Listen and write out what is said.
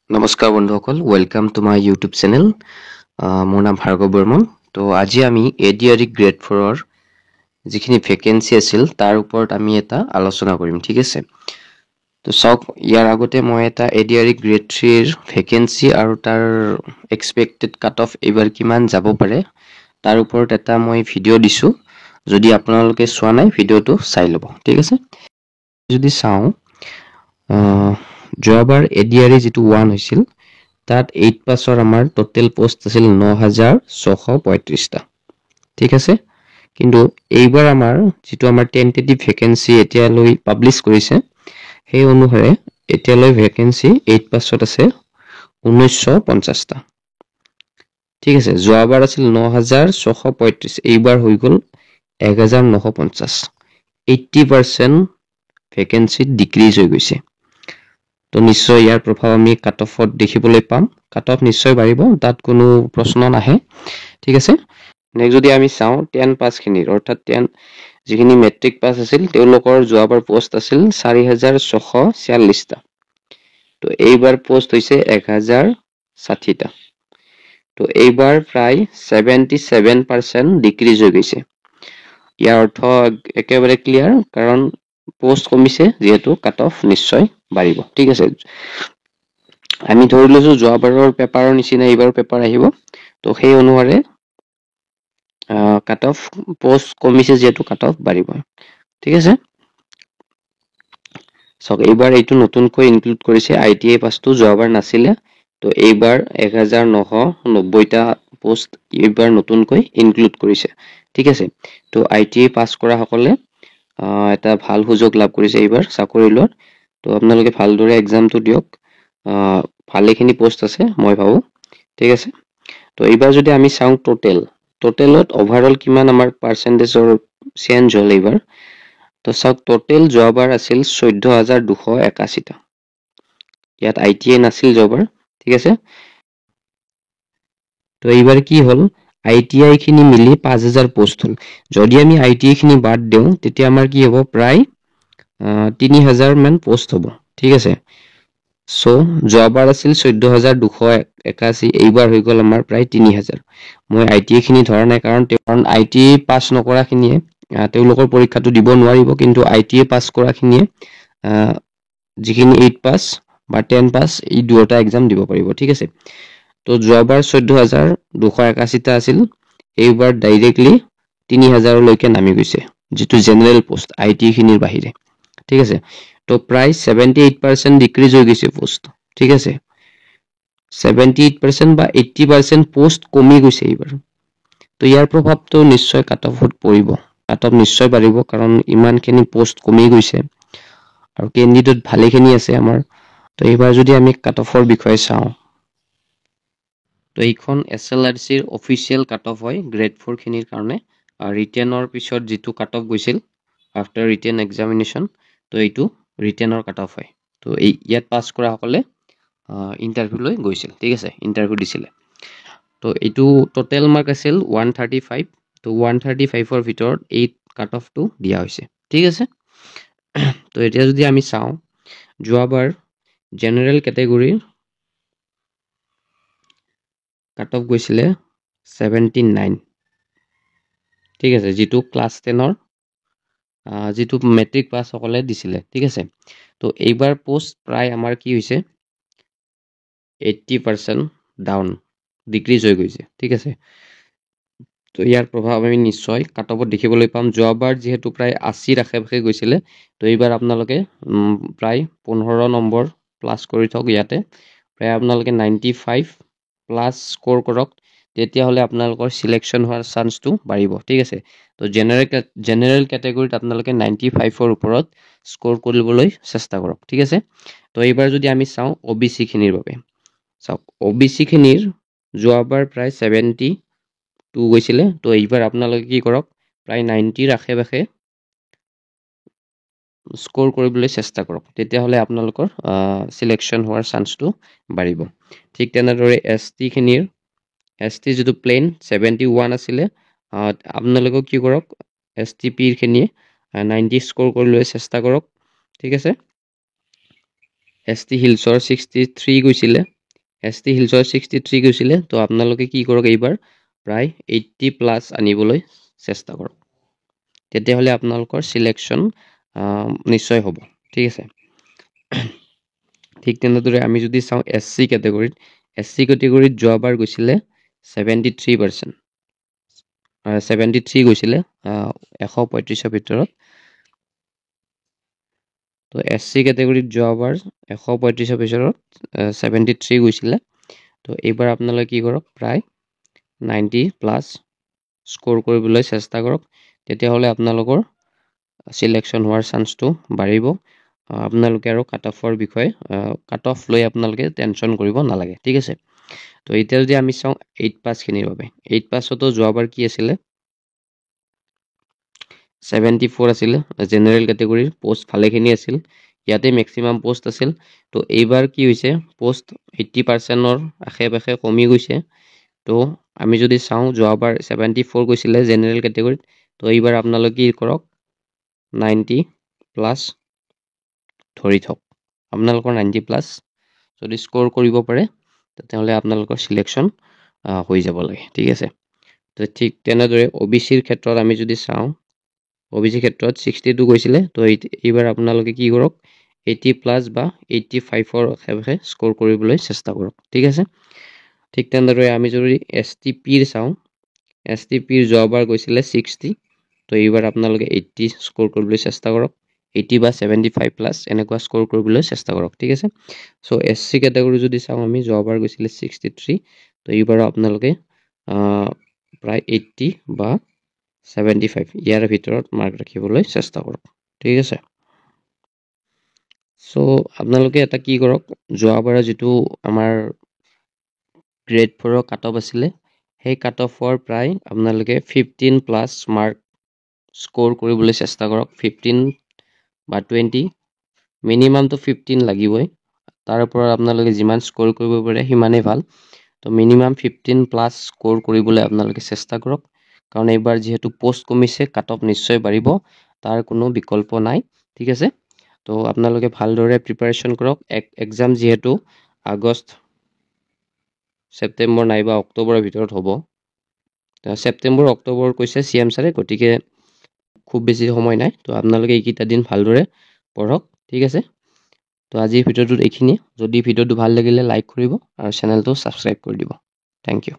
নমস্কাৰ বন্ধুসকল, welcome to my YouTube channel. মোৰ নাম ভাৰ্গৱ বৰ্মন। তো আজি আমি এডিআৰই গ্ৰেড 4ৰ যিখিনি ভেকেঞ্চি আছিল তাৰ ওপৰত আমি এটা আলোচনা কৰিম, ঠিক আছে। তো চাওক, ইয়াৰ আগতে মই এটা এডিআৰই গ্ৰেড 3ৰ ভেকেঞ্চি আৰু তাৰ এক্সপেক্টেড কাট অফ এইবাৰ কিমান যাব পাৰে তাৰ ওপৰত এটা মই ভিডিঅ' দিছোঁ। যদি আপোনালোকে চোৱা নাই, ভিডিঅ'টো চাই ল'ব, ঠিক আছে। যদি চাওঁ, যোৱাবাৰ এডিআৰই যিটো 1 হৈছিল তাত 8 পাছৰ আমাৰ টোটেল পোষ্ট আছিল 9,635টা, ঠিক আছে। কিন্তু এইবাৰ আমাৰ যিটো আমাৰ টেন্টেটিভ ভেকেঞ্চি এতিয়ালৈ পাব্লিছ কৰিছে, সেই অনুসাৰে এতিয়ালৈ ভেকেঞ্চি 8 পাছত আছে 1950টা, ঠিক আছে। যোৱাবাৰ আছিল 9,635, এইবাৰ হৈ গ'ল 1,950। 80% ভেকেঞ্চিত ডিক্ৰিজ হৈ গৈছে। তো নিশ্চয় ইয়াৰ প্ৰভাৱ আমি কাট অফত দেখিবলৈ পাম। কাট অফ নিশ্চয় বাঢ়িব, তাত কোনো প্ৰশ্ন নাহে, ঠিক আছে। নেক্সট যদি আমি চাওঁ 10 পাছখিনিৰ, অৰ্থাৎ 10 যিখিনি মেট্ৰিক পাছ আছিল তেওঁলোকৰ যোৱাবাৰ পোষ্ট আছিল 4,646টা। তো এইবাৰ পোষ্ট হৈছে 1,060টা। তো এইবাৰ প্ৰায় 77% ডিক্ৰিজ হৈ গৈছে। ইয়াৰ অৰ্থ একেবাৰে ক্লিয়াৰ, কাৰণ পোষ্ট কমিছে যিহেতু কাট অফ নিশ্চয় বাঢ়িব, ঠিক আছে। আমি ধৰি লৈছো যোৱাবাৰৰ পেপাৰৰ নিচিনা এইবাৰ পেপাৰ আহিব, তো সেই অনুসাৰে কাট অফ পোষ্ট কমিছে যিহেতু কাট অফ বাঢ়িব, ঠিক আছে। চাওক, এইবাৰ এইটো নতুনকৈ ইনক্লুড কৰিছে, ITI পাছটো যোৱাবাৰ নাছিলে। তো এইবাৰ 1,990টা পোষ্ট এইবাৰ নতুনকৈ ইনক্লুড কৰিছে, ঠিক আছে। তো ITI পাছ কৰা সকলে এটা ভাল সুযোগ লাভ কৰিছে এইবাৰ চাকৰি লোৱাৰ। তো আপোনালোকে ভালদৰে এক্সামটো দিয়ক, ভালেখিনি পোষ্ট আছে মই ভাবোঁ, ঠিক আছে। তো এইবাৰ যদি আমি চাওঁ টোটেলত অভাৰঅল কিমান আমাৰ পাৰ্চেণ্টেজৰ চেঞ্জ হ'ল এইবাৰ, তো চাওক, টোটেল যোৱাবাৰ আছিল 14,281টা। ইয়াত ITI নাছিল যোৱাবাৰ, ঠিক আছে। তো এইবাৰ কি হ'ল, ITI খিনি মিলি 5,000 পোষ্ট হ'ল। যদি আমি ITI খিনি বাদ দিওঁ তেতিয়া আমাৰ কি হ'ব, প্ৰায় 3,000 মান পোষ্ট হ'ব, ঠিক আছে। সো যোৱাবাৰ আছিল 14,281, এইবাৰ হৈ গ'ল আমাৰ প্ৰায় 3,000। মই ITI খিনি ধৰা নাই, কাৰণ ITI পাছ নকৰাখিনিয়ে তেওঁলোকৰ পৰীক্ষাটো দিব নোৱাৰিব, কিন্তু ITI পাছ কৰাখিনিয়ে যিখিনি 8 পাছ বা 10 পাছ এই দুয়োটা এক্সাম দিব পাৰিব, ঠিক আছে। তো যোৱাবাৰ 14,281টা আছিল, এইবাৰ ডাইৰেক্টলি 3,000লৈকে নামি গৈছে, যিটো জেনেৰেল পোষ্ট ITI খিনিৰ বাহিৰে, ঠিক আছে। তো প্ৰায় 78% ডিক্ৰিজ হৈ গৈছে পোষ্ট, ঠিক আছে। 78% বা 80% পোষ্ট কমি গৈছে এইবাৰ। তো ইয়াৰ প্ৰভাৱটো নিশ্চয় কাট অফত পৰিব, কাট অফ নিশ্চয় বাঢ়িব, কাৰণ ইমানখিনি পোষ্ট কমি গৈছে আৰু কেণ্ডিডেট ভালেখিনি আছে আমাৰ। তো এইবাৰ যদি আমি কাট অফৰ বিষয়ে চাওঁ, তো এইখন SLRCৰ অফিচিয়েল কাট অফ হয় গ্ৰেড 4 খিনিৰ কাৰণে। ৰিটেনৰ পিছত যিটো কাট অফ গৈছিল আফটাৰ ৰিটেন এক্সামিনেশ্যন, তো এইটো ৰিটেনৰ কাট অফ হয়। তো ইয়াত পাছ কৰা সকলে ইণ্টাৰভিউলৈ গৈছিল, ঠিক আছে, ইণ্টাৰভিউ দিছিলে। তো এইটো টোটেল মাৰ্ক আছিল 135। তো 135ৰ ভিতৰত এই কাট অফটো দিয়া হৈছে, ঠিক আছে। তো এতিয়া যদি আমি চাওঁ, যোৱাবাৰ জেনেৰেল কেটেগৰীৰ কাট অফ গৈছিলে 79, ঠিক আছে, যিটো ক্লাছ 10ৰ যিটো মেট্ৰিক পাছ সকলে দিছিলে, ঠিক আছে। তো এইবাৰ পোষ্ট প্ৰায় আমাৰ কি হৈছে, 80% ডাউন, ডিক্ৰিজ হৈ গৈছে, ঠিক আছে। তো ইয়াৰ প্ৰভাৱ আমি নিশ্চয় কাট অফত দেখিবলৈ পাম। যোৱাবাৰ যিহেতু প্ৰায় 80ৰ আশে গৈছিলে, তো এইবাৰ আপোনালোকে প্ৰায় 15 নম্বৰ প্লাছ কৰি থওক। ইয়াতে প্ৰায় আপোনালোকে 95 প্লাছ স্ক'ৰ কৰক, তেতিয়াহ'লে আপোনালোকৰ চিলেকশ্যন হোৱাৰ চান্সটো বাঢ়িব, ঠিক আছে। তো জেনেৰেল কেটেগৰীত আপোনালোকে 95ৰ ওপৰত স্ক'ৰ কৰিবলৈ চেষ্টা কৰক, ঠিক আছে। তো এইবাৰ যদি আমি চাওঁ OBC খিনিৰ বাবে, চাওক, OBC খিনিৰ যোৱাবাৰ প্ৰায় 72 গৈছিলে, তো এইবাৰ আপোনালোকে কি কৰক, প্ৰায় 90ৰ আশে স্ক'ৰ কৰিবলৈ চেষ্টা কৰক, তেতিয়াহ'লে আপোনালোকৰ চিলেকশ্যন হোৱাৰ চান্সটো বাঢ়িব। ঠিক তেনেদৰে ST যিটো প্লেইন 71 আছিলে, আপোনালোকেও কি কৰক, STP খিনিয়ে 90 স্ক'ৰ কৰিবলৈ চেষ্টা কৰক, ঠিক আছে। ST হিলছৰ 63 গৈছিলে, ST Hills 63 গৈছিলে তো আপোনালোকে কি কৰক এইবাৰ প্ৰায় 80 প্লাস আনিবলৈ চেষ্টা কৰক তেতিয়াহ'লে আপোনালোকৰ সিলেকশন নিশ্চয় হ'ব ঠিক আছে ঠিক তেনেদৰে আমি যদি চাওঁ SC কেটেগৰীত যোৱাবাৰ গৈছিলে 73% 73 গৈছিলে 135 ভিতৰত তো SC কেটেগৰীত যোৱাবাৰ 135 ভিতৰত 73 গৈছিলে তো এইবাৰ আপোনালোকে কি কৰক প্ৰায় 90 প্লাস স্কোৰ কৰিবলৈ চেষ্টা কৰক তেতিয়াহ'লে আপোনালোকৰ সিলেকশন হোৱাৰ চান্সটো বাঢ়িব আপোনালোকে আৰু কাট অফৰ বিষয়ে কাট অফ লৈ আপোনালোকে টেনচন কৰিব নালাগে ঠিক আছে তো এতিয়া যদি আমি চাওঁ 8 পাস খিনিৰ বাবে 8 পাসতো যোৱাবাৰ কি আছিল 74 আছিল জেনাৰেল কেটেগৰীৰ পোষ্ট ভালেখিনি আছিল ইয়াতে ম্যাক্সিমাম পোষ্ট আছিল তো এইবাৰ কি হৈছে পোষ্ট 80%ৰ আশে-পাশে কমি গৈছে তো আমি যদি চাওঁ যোৱাবাৰ 74 গৈছিলে জেনাৰেল কেটেগৰীত তো এইবাৰ আপোনালোকে কি কৰক 90 প্লাস ধৰি থক আপোনালোকৰ 90 প্লাস যদি স্কোৰ কৰিব পাৰে তেতিয়াহ'লে আপোনালোকৰ সিলেকশন হৈ যাব লাগে ঠিক আছে তো ঠিক তেনেদৰে OBCৰ ক্ষেত্ৰত আমি যদি চাওঁ OBC ক্ষেত্ৰত 62 গৈছিলে তো এইবাৰ আপোনালোকে কি কৰক 80 প্লাস বা 85ৰ আশে-পাশে স্কোৰ কৰিবলৈ চেষ্টা কৰক ঠিক আছে ঠিক তেনেদৰে আমি যদি STPৰ চাওঁ STPৰ যোৱাবাৰ গৈছিলে 60 তো এইবাৰ আপোনালোকে 80 স্কোৰ কৰিবলৈ চেষ্টা কৰক 80 বা 75 প্লাস এনেকুৱা স্কোৰ কৰিবলৈ চেষ্টা কৰক ঠিক আছে সো SC কেটেগৰী যদি চাওঁ আমি যোৱাবাৰ গৈছিলে 63 তো এইবাৰ আপোনালোকে প্ৰায় 80 বা 75 ইয়াৰ ভিতৰত মাৰ্ক ৰাখিবলৈ চেষ্টা কৰক ঠিক আছে সো আপোনালোকে এটা কি কৰক যোৱাবাৰ যেটো আমাৰ গ্ৰেড 4 কাট অফ আছিলে সেই কাট অফৰ প্ৰায় আপোনালোকে 15 প্লাস মাৰ্ক স্কোৰ কৰিবলৈ চেষ্টা কৰক 15 বা 20 মিনিমাম তো 15 লাগিবই তাৰ ওপৰত আপোনালোকে যিমান স্কোৰ কৰিব পাৰে সিমানেই ভাল তো মিনিমাম 15 প্লাস স্কোৰ কৰিবলৈ আপোনালোকে চেষ্টা কৰক কাৰণ এইবাৰ যেহেতু পোষ্ট কমিছে কাট অফ নিশ্চয় বাঢ়িব তাৰ কোনো বিকল্প নাই ঠিক আছে তো আপোনালোকে ভালদৰে প্ৰিপাৰেচন কৰক এক্সাম যেহেতু আগষ্ট সেপ্টেম্বৰ নাইবা অক্টোবৰৰ ভিতৰত হ'ব সেপ্টেম্বৰ অক্টোবৰ কৈছে CM ছাৰে গতিকে খুব বেছি সময় নাই তো আপোনালোকে এইকেইটা দিন ভালদৰে পঢ়ক ঠিক আছে তো আজিৰ ভিডিওটোত এইখিনি যদি ভিডিওটো ভাল লাগিলে লাইক কৰিব আৰু চেনেলটো সাবস্ক্ৰাইব কৰি দিব থ্যাংক ইউ